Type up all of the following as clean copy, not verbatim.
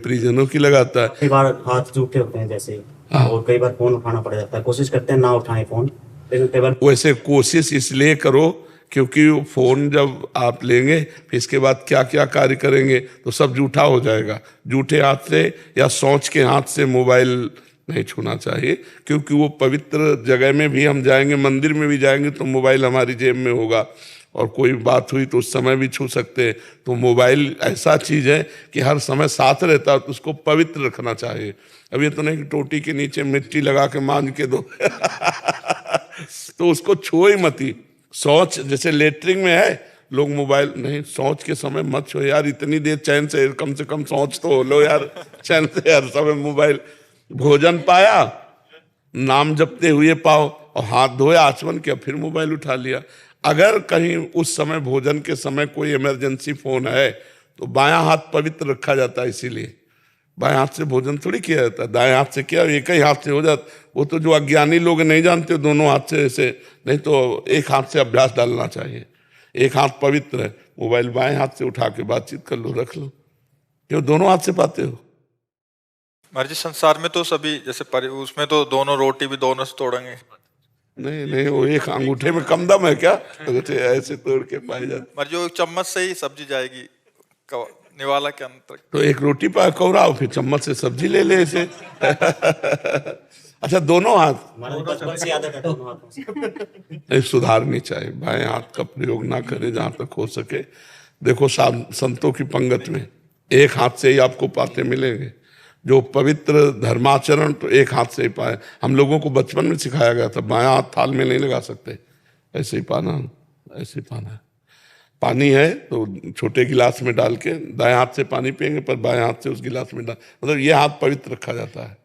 परिजनों की लगाता है। कई बार हाथ जूठे होते हैं जैसे, और कई बार फोन उठाना पड़ जाता है, कोशिश करते हैं ना उठाएं फोन, लेकिन कई बार वैसे कोशिश इसलिए करो क्योंकि फोन जब आप लेंगे फिर इसके बाद क्या क्या कार्य करेंगे तो सब जूठा हो जाएगा। जूठे हाथ से या सोच के हाथ से मोबाइल नहीं छूना चाहिए, क्योंकि वो पवित्र जगह में भी हम जाएंगे, मंदिर में भी जाएंगे तो मोबाइल हमारी जेब में होगा, और कोई बात हुई तो उस समय भी छू सकते हैं। तो मोबाइल ऐसा चीज़ है कि हर समय साथ रहता है, तो उसको पवित्र रखना चाहिए। अब ये तो नहीं कि टोटी के नीचे मिट्टी लगा के मांझ के दो तो उसको छुओ ही मत ही। शौच जैसे लेटरिंग में है, लोग मोबाइल नहीं, शौच के समय मत छो यार, इतनी देर चैन से कम शौच तो हो लो यार, चैन से हर समय मोबाइल। भोजन पाया, नाम जपते हुए पाओ, और हाथ धोए आचमन किया, फिर मोबाइल उठा लिया। अगर कहीं उस समय भोजन के समय कोई इमरजेंसी फोन है तो बायां हाथ पवित्र रखा जाता है, इसीलिए बाएं हाथ से भोजन थोड़ी किया जाता है, दाएं हाथ से किया, एक ही हाथ से हो जाता। वो तो जो अज्ञानी लोग नहीं जानते दोनों हाथ से ऐसे, नहीं तो एक हाथ से अभ्यास डालना चाहिए। एक हाथ पवित्र है, मोबाइल बाएं हाथ से उठा के बातचीत कर लो, रख लो। क्यों दोनों हाथ से पाते हो? महाराज जी संसार में तो सभी जैसे उसमें तो दोनों रोटी भी दोनों से तोड़ेंगे। नहीं नहीं, वो एक अंगूठे में कम दम है क्या? ऐसे तोड़ के पाए जाते। महाराज जो चम्मच से ही सब्जी जाएगी निवाला के अंतर। तो एक रोटी पा कौराओ, फिर चम्मच से सब्जी ले ले ऐसे अच्छा दोनों हाथ बचपन से आदत है दोनों हाथों से। नहीं, सुधारनी चाहिए। बाएं हाथ का प्रयोग ना करें जहां तक हो सके। देखो संतों की पंगत में एक हाथ से ही आपको पाते मिलेंगे। जो पवित्र धर्माचरण तो एक हाथ से ही पाए। हम लोगों को बचपन में सिखाया गया था बायां हाथ थाल में नहीं लगा सकते, ऐसे ही पाना, ऐसे ही पाना है। पानी है तो छोटे गिलास में डाल के दाएं हाथ से पानी पिएंगे, पर बाएं हाथ से उस गिलास में डाल, मतलब ये हाथ पवित्र रखा जाता है,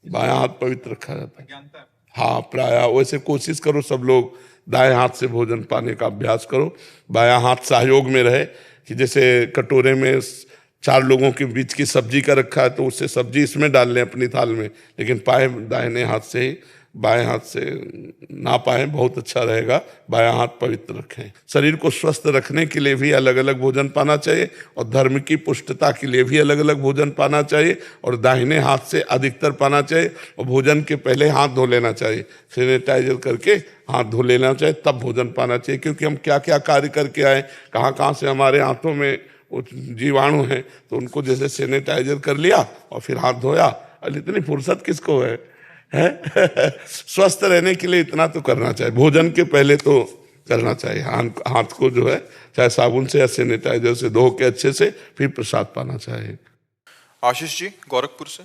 बायां हाथ पवित्र रखा जाता है। हाँ प्राय वैसे कोशिश करो सब लोग दाएं हाथ से भोजन पाने का अभ्यास करो। बायां हाथ सहयोग में रहे, कि जैसे कटोरे में 4 लोगों के बीच की सब्जी का रखा है तो उससे सब्जी इसमें डाल लें अपनी थाल में, लेकिन पाए दाहिने हाथ से ही, बाएं हाथ से ना पाए, बहुत अच्छा रहेगा। बायां हाथ पवित्र रखें। शरीर को स्वस्थ रखने के लिए भी अलग अलग भोजन पाना चाहिए, और धर्म की पुष्टता के लिए भी अलग अलग भोजन पाना चाहिए, और दाहिने हाथ से अधिकतर पाना चाहिए। और भोजन के पहले हाथ धो लेना चाहिए, सैनिटाइजर करके हाथ धो लेना चाहिए, तब भोजन पाना चाहिए। क्योंकि हम क्या क्या कार्य करके आए, कहाँ कहाँ से हमारे हाथों में जीवाणु हैं, तो उनको जैसे सैनिटाइजर कर लिया और फिर हाथ धोया। और इतनी फुर्सत किसको है? स्वस्थ रहने के लिए इतना तो करना चाहिए, भोजन के पहले तो करना चाहिए। हाथ को जो है चाहे साबुन से या सैनिटाइजर से धो के अच्छे से, फिर प्रसाद पाना चाहिए। आशीष जी गोरखपुर से।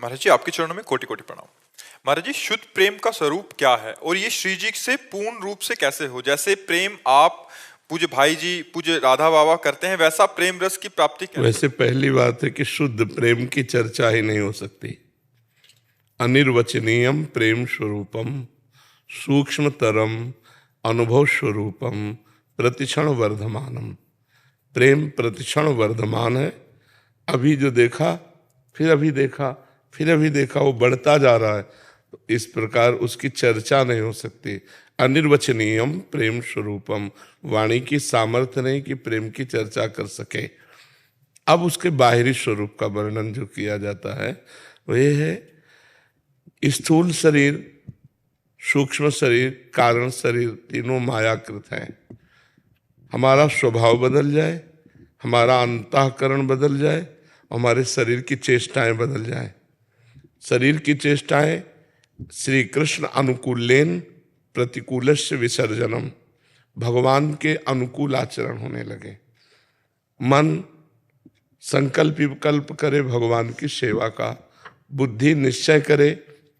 महाराज जी आपके चरणों में कोटि कोटि प्रणाम। महाराज जी शुद्ध प्रेम का स्वरूप क्या है, और ये श्री जी से पूर्ण रूप से कैसे हो? जैसे प्रेम आप पूज्य भाई जी पूज्य राधा बाबा करते हैं, वैसा प्रेम रस की प्राप्ति कैसे? वैसे पहली बात है कि शुद्ध प्रेम की चर्चा ही नहीं हो सकती। अनिर्वचनीयम प्रेम स्वरूपम सूक्ष्मतरम अनुभव स्वरूपम प्रतिक्षण वर्धमानम। प्रेम प्रतिक्षण वर्धमान है। अभी जो देखा, फिर अभी देखा, फिर अभी देखा, वो बढ़ता जा रहा है। तो इस प्रकार उसकी चर्चा नहीं हो सकती। अनिर्वचनीयम प्रेम स्वरूपम, वाणी की सामर्थ्य नहीं कि प्रेम की चर्चा कर सके। अब उसके बाहरी स्वरूप का वर्णन जो किया जाता है वो ये है, स्थूल शरीर, सूक्ष्म शरीर, कारण शरीर तीनों मायाकृत हैं। हमारा स्वभाव बदल जाए, हमारा अंतःकरण बदल जाए, हमारे शरीर की चेष्टाएं बदल जाए। शरीर की चेष्टाएं श्री कृष्ण अनुकूलेन प्रतिकूलस्य विसर्जनम, भगवान के अनुकूल आचरण होने लगे। मन संकल्प विकल्प करे भगवान की सेवा का, बुद्धि निश्चय करे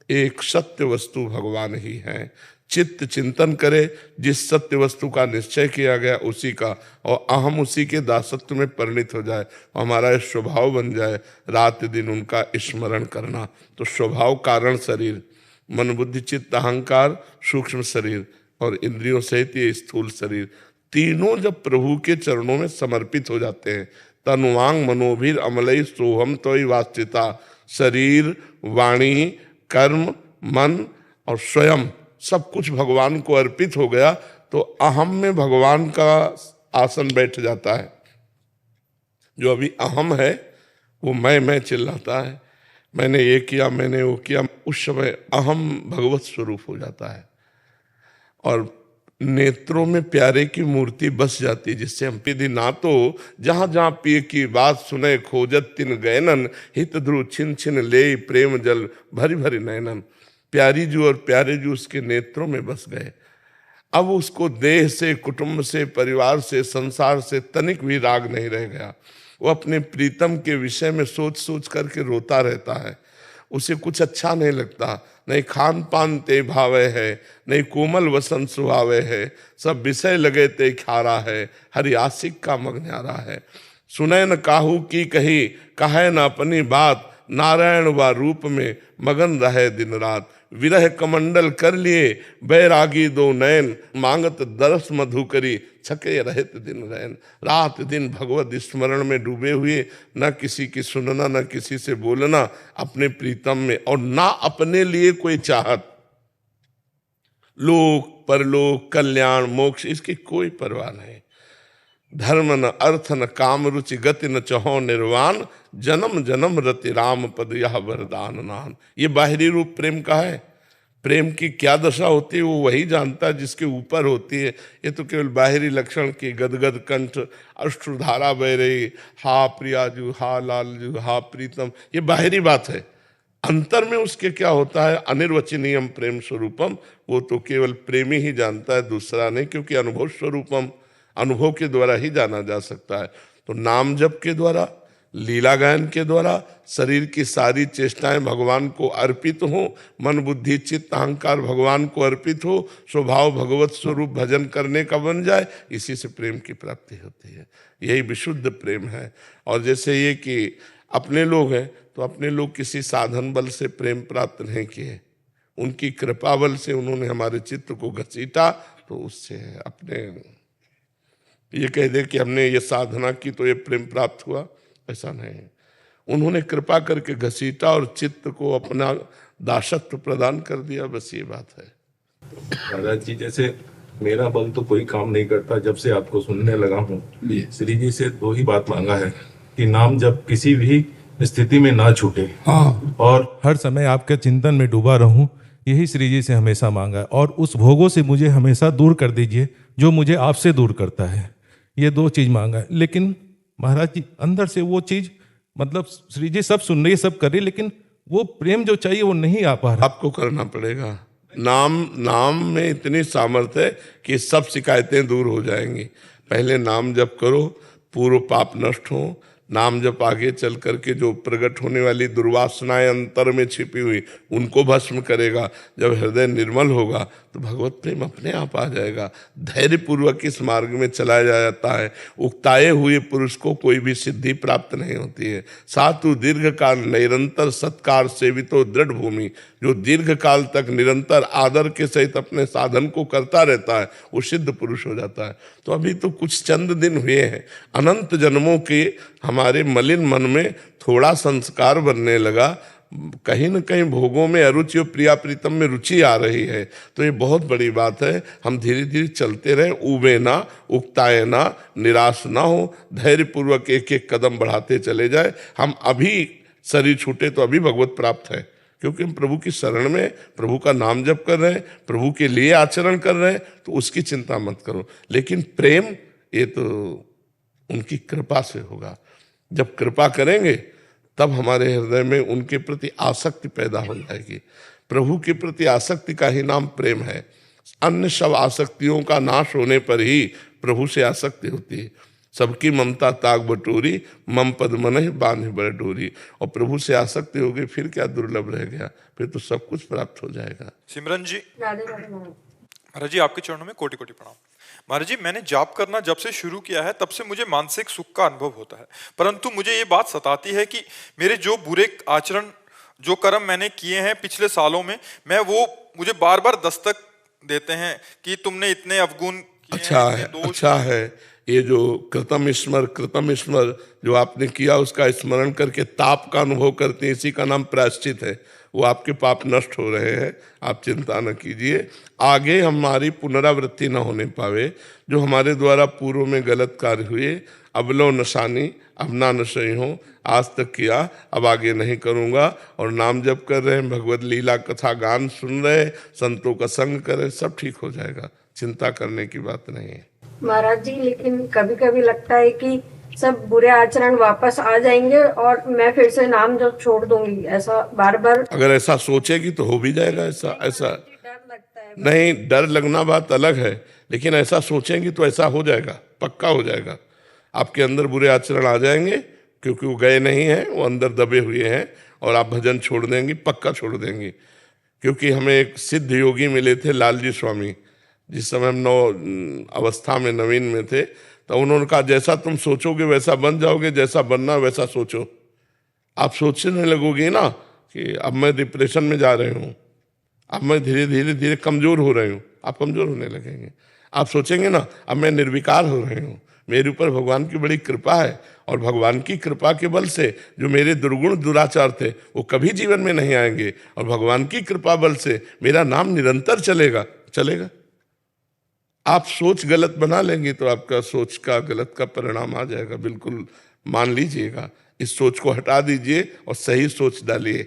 एक सत्य वस्तु भगवान ही है, चित्त चिंतन करे जिस सत्य वस्तु का निश्चय किया गया उसी का, और अहम उसी के दासत्व में परिणित हो जाए, हमारा स्वभाव बन जाए रात दिन उनका स्मरण करना। तो स्वभाव कारण शरीर, मन बुद्धि चित्त अहंकार सूक्ष्म शरीर, और इंद्रियों सहित ये स्थूल शरीर, तीनों जब प्रभु के चरणों में समर्पित हो जाते हैं, तनुवांग मनोभीर अमलई सोहम तोई वास्तिता, शरीर वाणी कर्म मन और स्वयं सब कुछ भगवान को अर्पित हो गया, तो अहम में भगवान का आसन बैठ जाता है। जो अभी अहम है वो मैं चिल्लाता है, मैंने ये किया, मैंने वो किया, उस समय अहम भगवत स्वरूप हो जाता है और नेत्रों में प्यारे की मूर्ति बस जाती है, जिससे हम पिधि ना तो जहां जहां पिय की बात सुने खोजत तिन गैनन हित ध्रुव छिन छिन ले प्रेम जल भरी भरी नैनन। प्यारी जू और प्यारे जू उसके नेत्रों में बस गए। अब उसको देह से, कुटुंब से, परिवार से, संसार से तनिक भी राग नहीं रह गया। वो अपने प्रीतम के विषय में सोच सोच करके रोता रहता है, उसे कुछ अच्छा नहीं लगता, नहीं खान पान ते भावे है, नहीं कोमल वसन सुहावे है, सब विषय लगे ते खारा है, हरि आशिक का मग न्यारा है। सुने न काहू की कही, कहे न अपनी बात, नारायण व रूप में मगन रहे दिन रात। विरह कमंडल कर लिए बैरागी दो नयन, मांगत दरस मधुकरी छके रहत दिन रैन। रात दिन भगवत स्मरण में डूबे हुए, न किसी की सुनना, न किसी से बोलना, अपने प्रीतम में, और ना अपने लिए कोई चाहत। लोक परलोक कल्याण मोक्ष इसकी कोई परवाह नहीं। धर्म न अर्थ न काम रुचि गति न चहो निर्वाण, जन्म जन्म रति राम पद यह वरदान नान। ये बाहरी रूप प्रेम का है। प्रेम की क्या दशा होती है वो वही जानता है जिसके ऊपर होती है। ये तो केवल बाहरी लक्षण की गदगद कंठ, अश्रुधारा बह रही, हा प्रियाजू, हा लालजू, हा प्रीतम, ये बाहरी बात है। अंतर में उसके क्या होता है, अनिर्वचनीयम प्रेम स्वरूपम, वो तो केवल प्रेमी ही जानता है, दूसरा नहीं, क्योंकि अनुभव स्वरूपम, अनुभव के द्वारा ही जाना जा सकता है। तो नाम जप के द्वारा, लीला गायन के द्वारा शरीर की सारी चेष्टाएं भगवान को अर्पित हो, मन बुद्धि चित्त अहंकार भगवान को अर्पित हो, स्वभाव भगवत स्वरूप भजन करने का बन जाए, इसी से प्रेम की प्राप्ति होती है। यही विशुद्ध प्रेम है। और जैसे ये कि अपने लोग हैं तो अपने लोग किसी साधन बल से प्रेम प्राप्त नहीं किए, उनकी कृपा बल से उन्होंने हमारे चित्त को घसीटा, तो उससे अपने ये कह दे कि हमने ये साधना की तो ये प्रेम प्राप्त हुआ, ऐसा नहीं। उन्होंने कृपा करके घसीटा और चित्त को अपना दासत्व प्रदान कर दिया, बस ये बात है। महाराज जी, जैसे मेरा बल तो कोई काम नहीं करता, जब से आपको सुनने लगा हूँ, श्री जी से दो ही बात मांगा है कि नाम जब किसी भी स्थिति में ना छूटे, हाँ, और हर समय आपके चिंतन में डूबा रहूं, यही श्री जी से हमेशा मांगा है। और उस भोगों से मुझे हमेशा दूर कर दीजिए जो मुझे आपसे दूर करता है। ये दो चीज मांगा है। लेकिन महाराज जी अंदर से वो चीज, मतलब श्री जी सब सुन रही है, सब कर रही है, लेकिन वो प्रेम जो चाहिए वो नहीं आ पा रहा। आपको करना पड़ेगा। नाम में इतनी सामर्थ्य है कि सब शिकायतें दूर हो जाएंगी। पहले नाम जप करो, पूर्व पाप नष्ट हो। नाम जप आगे चल करके जो प्रकट होने वाली दुर्वासनाएं अंतर में छिपी हुई उनको भस्म करेगा। जब हृदय निर्मल होगा तो भगवत प्रेम अपने आप आ जाएगा। धैर्य पूर्वक इस मार्ग में चलाया जाता है। उकताए हुए पुरुष को कोई भी सिद्धि प्राप्त नहीं होती है। सातु दीर्घ काल निरंतर सत्कार सेवितो दृढ़ भूमि, जो दीर्घ काल तक निरंतर आदर के सहित अपने साधन को करता रहता है वो सिद्ध पुरुष हो जाता है। तो अभी तो कुछ चंद दिन हुए हैं, अनंत जन्मों के हमारे मलिन मन में थोड़ा संस्कार बनने लगा, कहीं न कहीं भोगों में अरुचि और प्रिया प्रीतम में रुचि आ रही है। तो ये बहुत बड़ी बात है। हम धीरे धीरे चलते रहें, उबे ना, उकताए ना, निराश ना हो, धैर्य पूर्वक एक एक कदम बढ़ाते चले जाए। हम अभी शरीर छूटे तो अभी भगवत प्राप्त है, क्योंकि हम प्रभु की शरण में प्रभु का नाम जप कर रहे हैं, प्रभु के लिए आचरण कर रहे हैं, तो उसकी चिंता मत करो। लेकिन प्रेम ये तो उनकी कृपा से होगा। जब कृपा करेंगे तब हमारे हृदय में उनके प्रति आसक्ति पैदा हो जाएगी। प्रभु के प्रति आसक्ति का ही नाम प्रेम है। अन्य सब आसक्तियों का नाश होने पर ही प्रभु से आसक्ति होती है। सबकी ममता ताक बटोरी, मम पद मन बांधे बड़ डोरी। और प्रभु से आसक्ति हो गई फिर क्या दुर्लभ रह गया, फिर तो सब कुछ प्राप्त हो जाएगा। सिमरन जी, महाराज जी आपके चरणों में कोटि कोटि प्रणाम। महाराज जी, मैंने जाप करना जब से शुरू किया है तब से मुझे मानसिक सुख का अनुभव होता है, परंतु मुझे ये बात सताती है कि मेरे जो बुरे आचरण, जो कर्म मैंने किए हैं पिछले सालों में, मैं वो मुझे बार बार दस्तक देते हैं कि तुमने इतने अवगुण किए अच्छा हैं, है, अच्छा है। ये जो कृतम स्मर जो आपने किया उसका स्मरण करके ताप का अनुभव करते हैं, इसी का नाम प्रायश्चित है। वो आपके पाप नष्ट हो रहे हैं, आप चिंता न कीजिए। आगे हमारी पुनरावृत्ति न होने पावे, जो हमारे द्वारा पूर्व में गलत कार्य हुए, अबलो नशानी अब ना नशई हो, आज तक किया अब आगे नहीं करूँगा। और नाम जप कर रहे हैं, भगवत लीला कथा गान सुन रहे, संतों का संग करें, सब ठीक हो जाएगा, चिंता करने की बात नहीं है। महाराज जी, लेकिन कभी कभी लगता है कि सब बुरे आचरण वापस आ जाएंगे और मैं फिर से नाम जब छोड़ दूंगी, ऐसा बार बार। अगर ऐसा सोचेगी तो हो भी जाएगा ऐसा। डर लगता है। नहीं, डर लगना बात अलग है, लेकिन ऐसा सोचेंगी तो ऐसा हो जाएगा, पक्का हो जाएगा। आपके अंदर बुरे आचरण आ जाएंगे, क्योंकि वो गए नहीं हैं, वो अंदर दबे हुए हैं, और आप भजन छोड़ देंगी, पक्का छोड़ देंगी। क्योंकि हमें एक सिद्ध योगी मिले थे, लालजी स्वामी, जिस समय हम अवस्था में नवीन में थे, तो उन्होंने कहा जैसा तुम सोचोगे वैसा बन जाओगे, जैसा बनना वैसा सोचो। आप सोचने लगोगे ना कि अब मैं डिप्रेशन में जा रही हूँ, अब मैं धीरे धीरे धीरे कमजोर हो रही हूँ, आप कमजोर होने लगेंगे। आप सोचेंगे ना अब मैं निर्विकार हो रही हूँ, मेरे ऊपर भगवान की बड़ी कृपा है, और भगवान की कृपा के बल से जो मेरे दुर्गुण दुराचार थे वो कभी जीवन में नहीं आएंगे, और भगवान की कृपा बल से मेरा नाम निरंतर चलेगा। आप सोच गलत बना लेंगे तो आपका सोच का गलत का परिणाम आ जाएगा, बिल्कुल मान लीजिएगा। इस सोच को हटा दीजिए और सही सोच डालिए,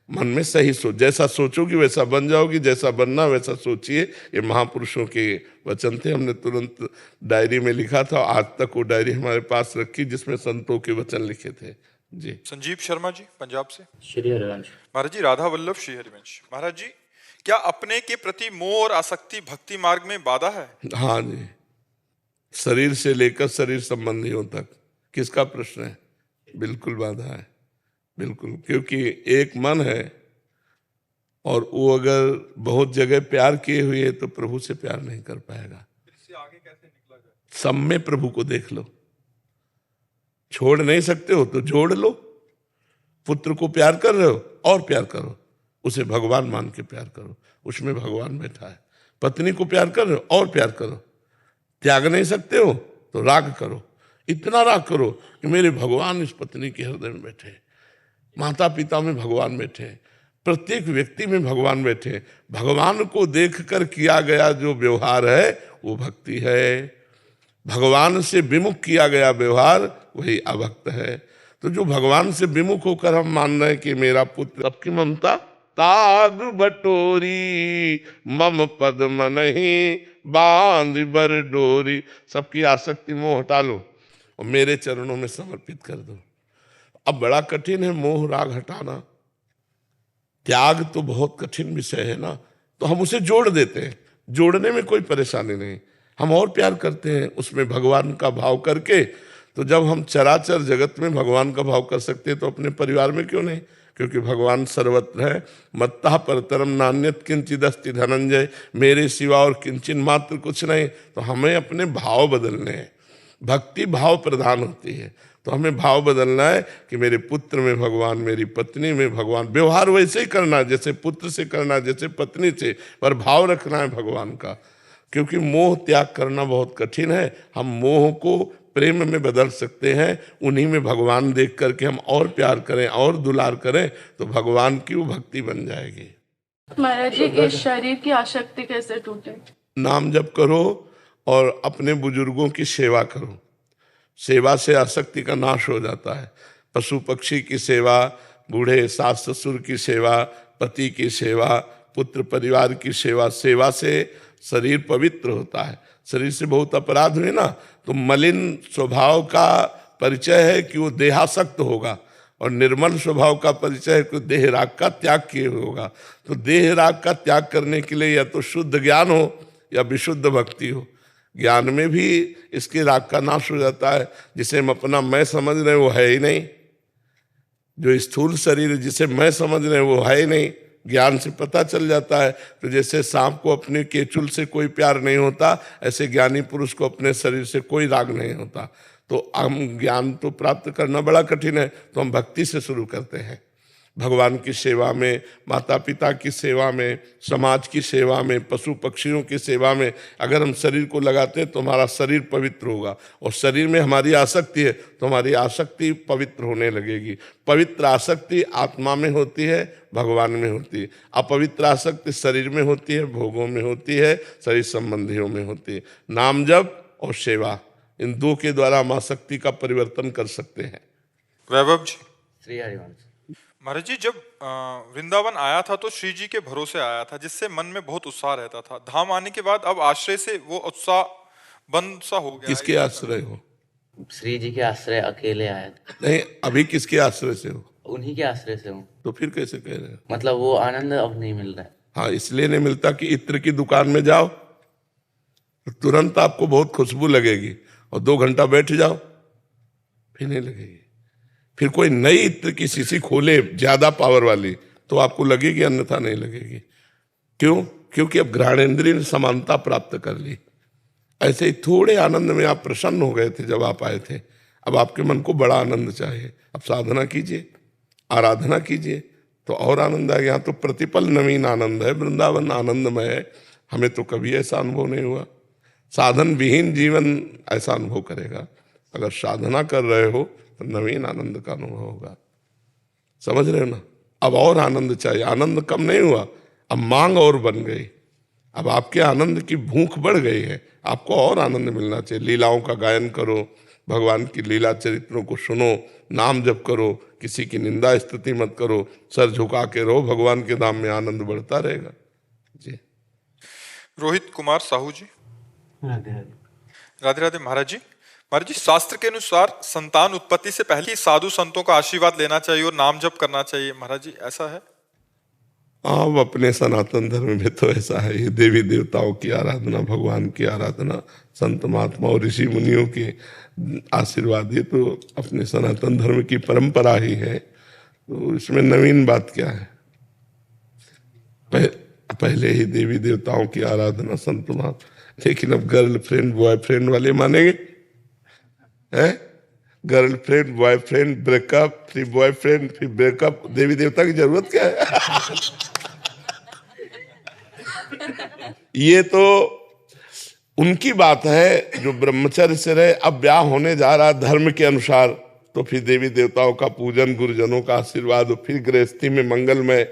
मन में सही सोच। जैसा सोचोगी वैसा बन जाओगी, जैसा बनना वैसा सोचिए। ये महापुरुषों के वचन थे, हमने तुरंत डायरी में लिखा था, आज तक वो डायरी हमारे पास रखी जिसमें संतों के वचन लिखे थे। जी। संजीव शर्मा जी पंजाब से। श्री हरिवंश। महाराज जी, राधा वल्लभ श्री हरिवंश। महाराज जी, क्या अपने के प्रति मोह और आसक्ति भक्ति मार्ग में बाधा है? हाँ जी, शरीर से लेकर शरीर संबंधियों तक, किसका प्रश्न है? बिल्कुल बाधा है, बिल्कुल। क्योंकि एक मन है, और वो अगर बहुत जगह प्यार किए हुए तो प्रभु से प्यार नहीं कर पाएगा। इससे आगे कैसे निकला जाए? सब में प्रभु को देख लो, छोड़ नहीं सकते हो तो जोड़ लो। पुत्र को प्यार कर रहे हो और प्यार करो, उसे भगवान मान के प्यार करो, उसमें भगवान बैठा है। पत्नी को प्यार कर रहे हो और प्यार करो। त्याग नहीं सकते हो तो राग करो, इतना राग करो कि मेरे भगवान इस पत्नी के हृदय में बैठे, माता पिता में भगवान बैठे, प्रत्येक व्यक्ति में भगवान बैठे। भगवान को देखकर किया गया जो व्यवहार है वो भक्ति है, भगवान से विमुख किया गया व्यवहार वही अभक्त है। तो जो भगवान से विमुख होकर हम मान रहे हैं कि मेरा पुत्र, सबकी ममता ताग बटोरी मम पद्म नहीं बांध बर डोरी, सबकी आसक्ति मोह हटा लो और मेरे चरणों में समर्पित कर दो। अब बड़ा कठिन है मोह राग हटाना, त्याग तो बहुत कठिन विषय है ना, तो हम उसे जोड़ देते हैं। जोड़ने में कोई परेशानी नहीं, हम और प्यार करते हैं उसमें भगवान का भाव करके। तो जब हम चराचर जगत में भगवान का भाव कर सकते हैं तो अपने परिवार में क्यों नहीं? क्योंकि भगवान सर्वत्र है। मत्तः परतरम नान्यत किंचिदस्ति धनंजय, मेरे सिवा और किंचिन मात्र कुछ नहीं। तो हमें अपने भाव बदलने हैं, भक्ति भाव प्रधान होती है। तो हमें भाव बदलना है कि मेरे पुत्र में भगवान, मेरी पत्नी में भगवान। व्यवहार वैसे ही करना जैसे पुत्र से करना, जैसे पत्नी से, पर भाव रखना है भगवान का। क्योंकि मोह त्याग करना बहुत कठिन है। हम मोह को प्रेम में बदल सकते हैं, उन्हीं में भगवान देख करके हम और प्यार करें और दुलार करें तो भगवान की वो भक्ति बन जाएगी। महाराज जी, इस शरीर की आसक्ति कैसे टूटे? नाम जप करो और अपने बुजुर्गों की सेवा करो। सेवा से आसक्ति का नाश हो जाता है। पशु पक्षी की सेवा, बूढ़े सास ससुर की सेवा, पति की सेवा, पुत्र परिवार की सेवा, सेवा से शरीर पवित्र होता है। शरीर से बहुत अपराध हुए ना तो मलिन स्वभाव का परिचय है कि वो देहासक्त होगा, और निर्मल स्वभाव का परिचय है कि देह राग का त्याग किए होगा। तो देह राग का त्याग करने के लिए या तो शुद्ध ज्ञान हो या विशुद्ध भक्ति हो। ज्ञान में भी इसके राग का नाश हो जाता है। जिसे हम अपना मैं समझ रहे हैं वो है ही नहीं, जो स्थूल शरीर जिसे मैं समझ रहे हैं वो है ही नहीं, ज्ञान से पता चल जाता है। तो जैसे सांप को अपने केचुल से कोई प्यार नहीं होता, ऐसे ज्ञानी पुरुष को अपने शरीर से कोई राग नहीं होता। तो हम ज्ञान तो प्राप्त करना बड़ा कठिन है, तो हम भक्ति से शुरू करते हैं। भगवान की सेवा में, माता पिता की सेवा में, समाज की सेवा में, पशु पक्षियों की सेवा में अगर हम शरीर को लगाते हैं तो हमारा शरीर पवित्र होगा, और शरीर में हमारी आसक्ति है तो हमारी आसक्ति पवित्र होने लगेगी। पवित्र आसक्ति आत्मा में होती है, भगवान में होती है। अपवित्र आसक्ति शरीर में होती है, भोगों में होती है, शरीर संबंधियों में होती है। नाम जप और सेवा, इन दो के द्वारा हम आसक्ति का परिवर्तन कर सकते हैं। वैभव जी। श्री हरिवंश। महाराज जी, जब वृंदावन आया था तो श्री जी के भरोसे आया था, जिससे मन में बहुत उत्साह रहता था। धाम आने के बाद अब आश्रय से वो उत्साह बंद सा हो गया। किसके आश्रय हो? श्री जी के आश्रय अकेले आया था। नहीं, अभी किसके आश्रय से हो? उन्हीं के आश्रय से हूँ। तो फिर कैसे कह रहे हो? मतलब वो आनंद अब नहीं मिल रहा है। हाँ, इसलिए नहीं मिलता कि इत्र की दुकान में जाओ तो तुरंत आपको बहुत खुशबू लगेगी, और 2 घंटा बैठ जाओ फिर नहीं लगेगी। फिर कोई नई इत्र की शीशी खोले ज्यादा पावर वाली तो आपको लगेगी, अन्यथा नहीं लगेगी। क्यों? क्योंकि अब घ्राणेन्द्रिय ने समानता प्राप्त कर ली। ऐसे ही थोड़े आनंद में आप प्रसन्न हो गए थे जब आप आए थे, अब आपके मन को बड़ा आनंद चाहिए। अब साधना कीजिए, आराधना कीजिए तो और आनंद आएगा। यहाँ तो प्रतिपल नवीन आनंद है, वृंदावन आनंदमय है। हमें तो कभी ऐसा अनुभव नहीं हुआ। साधन विहीन जीवन ऐसा अनुभव करेगा, अगर साधना कर रहे हो तो नवीन आनंद का अनुभव होगा। समझ रहे हो ना? अब और आनंद चाहिए, आनंद कम नहीं हुआ, अब मांग और बन गई। अब आपके आनंद की भूख बढ़ गई है, आपको और आनंद मिलना चाहिए। लीलाओं का गायन करो, भगवान की लीला चरित्रों को सुनो, नाम जप करो, किसी की निंदा स्तुति मत करो, सर झुका के रहो, भगवान के धाम में आनंद बढ़ता रहेगा। जी। रोहित कुमार साहू जी। राधे राधे। राधे राधे। महाराज जी, महाराज जी, शास्त्र के अनुसार संतान उत्पत्ति से पहले ही साधु संतों का आशीर्वाद लेना चाहिए और नाम जप करना चाहिए। महाराज जी, ऐसा है? अब अपने सनातन धर्म में तो ऐसा है, ये देवी देवताओं की आराधना, भगवान की आराधना, संत महात्मा और ऋषि मुनियों के आशीर्वाद, ये तो अपने सनातन धर्म की परंपरा ही है। तो इसमें नवीन बात क्या है? पहले ही देवी देवताओं की आराधना, संत महात्मा। लेकिन अब गर्लफ्रेंड बॉयफ्रेंड वाले मानेंगे? है गर्लफ्रेंड बॉयफ्रेंड ब्रेकअप, फिर बॉयफ्रेंड फिर ब्रेकअप, देवी देवता की जरूरत क्या है? ये तो उनकी बात है जो ब्रह्मचर्य से रहे। अब ब्याह होने जा रहा धर्म के अनुसार, तो फिर देवी देवताओं का पूजन, गुरुजनों का आशीर्वाद, फिर गृहस्थी में मंगलमय।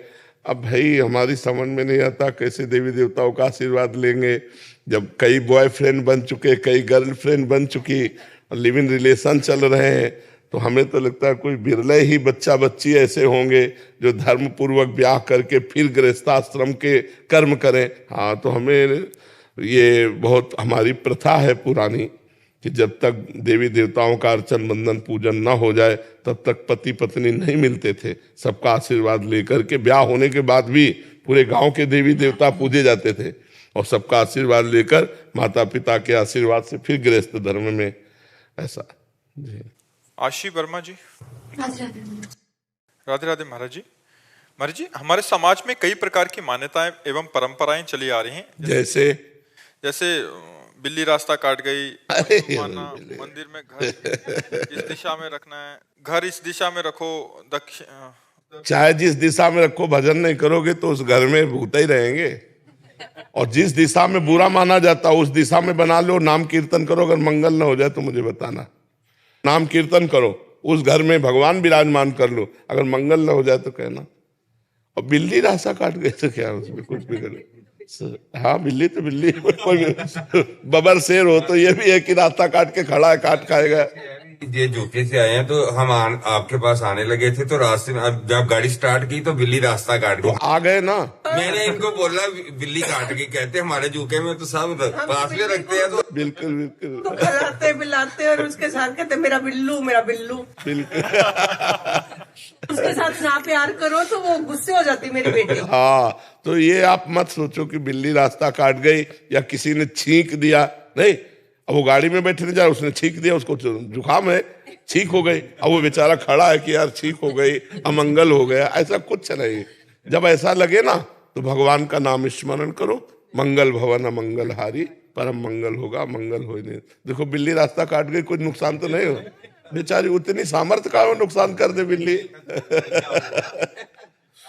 अब भाई हमारी समझ में नहीं आता कैसे देवी देवताओं का आशीर्वाद लेंगे जब कई बॉयफ्रेंड बन चुके, कई गर्लफ्रेंड बन चुकी, लिव इन रिलेशन चल रहे हैं। तो हमें तो लगता है कोई बिरले ही बच्चा बच्ची ऐसे होंगे जो धर्म पूर्वक ब्याह करके फिर गृहस्थाश्रम के कर्म करें। हाँ, तो हमें ये बहुत हमारी प्रथा है पुरानी कि जब तक देवी देवताओं का अर्चन बंदन पूजन ना हो जाए तब तक पति पत्नी नहीं मिलते थे। सबका आशीर्वाद लेकर के ब्याह होने के बाद भी पूरे गांव के देवी देवता पूजे जाते थे, और सबका आशीर्वाद लेकर माता पिता के आशीर्वाद से फिर गृहस्थ धर्म में ऐसा। जी। आशी वर्मा जी। राधे राधे। महाराज जी, महाराज जी, हमारे समाज में कई प्रकार की मान्यताएं एवं परंपराएं चली आ रही हैं। जैसे बिल्ली रास्ता काट गई, मंदिर में घर इस दिशा में रखना है, घर इस दिशा में रखो, चाहे जिस दिशा में रखो, भजन नहीं करोगे तो उस घर में भूत ही रहेंगे। और जिस दिशा में बुरा माना जाता उस दिशा में बना लो, नाम कीर्तन करो। अगर मंगल न हो जाए तो मुझे बताना, नाम कीर्तन करो, उस घर में भगवान विराजमान कर लो, अगर मंगल न हो जाए तो कहना। और बिल्ली रास्ता काट गई तो क्या उसमें कुछ भी करो। हाँ, बिल्ली तो बिल्ली, कोई बबर शेर हो तो ये भी है कि रास्ता काट के खड़ा है, काट खाएगा। ये यूपी से आए हैं तो हम आपके पास आने लगे थे, तो रास्ते में जब गाड़ी स्टार्ट की तो बिल्ली रास्ता काट गई। तो आ गए ना। मैंने इनको बोला बिल्ली काट गई, कहते हमारे यूके में तो सब पास में रखते हैं। तो बिल्कुल बिल्कुल तो खिलाते बिलाते और उसके साथ कहते मेरा बिल्लू मेरा बिल्लू। बिल्कुल उसके साथ ना प्यार करो तो वो गुस्से हो जाती मेरी बेटी। हाँ, तो ये आप मत सोचो कि बिल्ली रास्ता काट गई या किसी ने छींक दिया। नहीं, अब वो गाड़ी में बैठे नहीं जा, उसने छींक दिया, उसको जुकाम है, छींक हो गई, अब वो बेचारा खड़ा है कि यार छींक हो गई, अमंगल हो गया, ऐसा कुछ नहीं। जब ऐसा लगे ना तो भगवान का नाम स्मरण करो, मंगल भवन अमंगल हारी, परम मंगल होगा, मंगल हो नहीं। देखो बिल्ली रास्ता काट गई, कुछ नुकसान तो नहीं हो। बेचारी उतनी सामर्थ्य का वो नुकसान कर दे बिल्ली।